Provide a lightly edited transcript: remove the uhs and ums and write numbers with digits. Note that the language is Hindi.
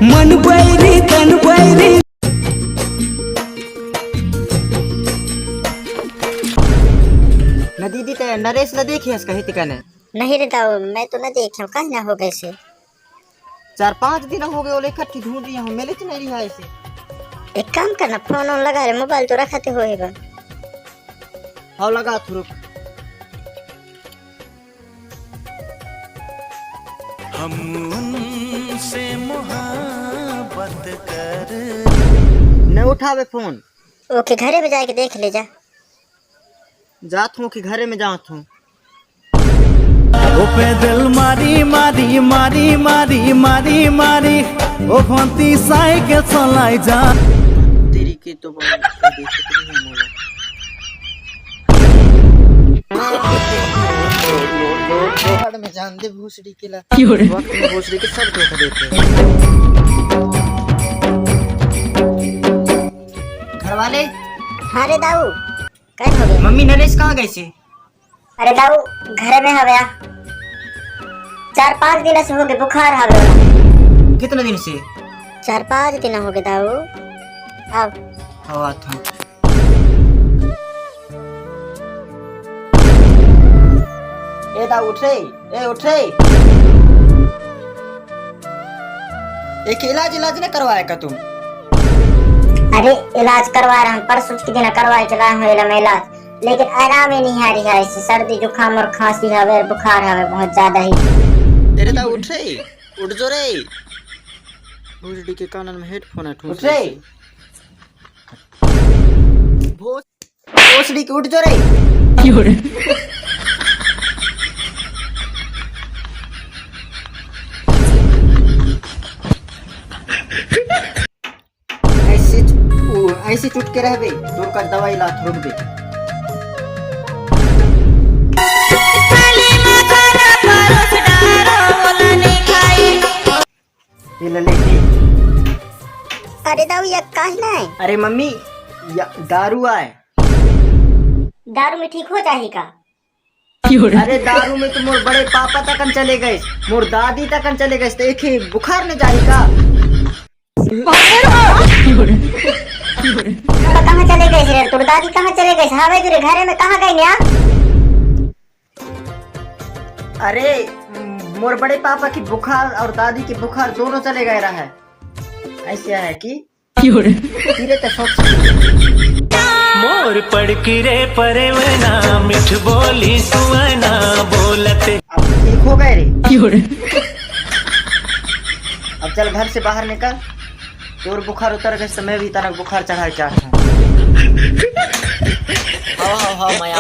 मन बैरी तन बैरी। न दीदी ते नरेश न देखियस कहीं तिकने। नहीं रे दाऊ, मैं तो न देखा कहीं ना हो गए से। 4-5 दिन हो गए ओले इकट्ठी ढूंढ रही हूँ, मिले तो नहीं रही है ऐसे। एक काम करना, फोन ऑन लगा रे, मोबाइल तो रखाते होएगा। हाँ लगा थू, रुक। हम उनसे मोहब्बत कर। न उठावे फोन। ओके, घरे में जाके देख ले जा। जात हूँ कि घरे में जात हूँ। ओ पैदल मारी मारी मारी मारी मारी मारी ओ भंती साई के चलाई जा। तेरी के तो बात में जान दे भूसड़ी के ला। वक्त में भूसड़ी के सब धोखा देते हैं। घर वाले। हाँ रे दाऊ, कहीं हो गए? मम्मी नरेश कहाँ गए से? अरे दाऊ, घरे में हवे। 4-5 दिन से हो गए, बुखार हवे। कितने दिन से? 4-5 दिन हो गए दाऊ। आओ। हवा था। ए दाऊ उठ रे, ए उठ रे। एक इलाज न करवाया का तुम? अरे इलाज करवा रहा हूँ, परसों के दिन करवाए चला हूँ इलाज, लेकिन आराम ही नहीं आ रही है। सर्दी जुकाम और खांसी हवे, बुखार हवे बहुत ज्यादा ही। तेरे ता उठ रे, उठ जो रे। भोसड़ी के कानन में हेडफोन है, उठ रे। भोसड़ी के उठ जो रे। ऐसे चुट के रह बे, दूर का दवाई ला रोक दे। अरे दाऊ ये काहे ना है? अरे मम्मी दारू आए। दारू में ठीक हो जाएगा? अरे दारू में तो मोर बड़े पापा तकन चले गए, मोर दादी तकन चले गए, तो एक ही बुखार न जाएगा। कहाँ चले गए रे? तोर दादी कहाँ चले गए? हवे तेरे घरे में कहाँ गई न्या? अरे मोर बड़े पापा की बुखार और दादी की बुखार दोनों चले गए रहा है। ऐसे है कि तीरे तो मोर पड़किरे परवना मिठ बोली सुवना बोलते। अब ठीक हो गए रे। अब चल घर से बाहर निकल, तोर बुखार उतर गए तो मैं भी तनक बुखार चढ़ा चाहता हूँ। हाँ मैं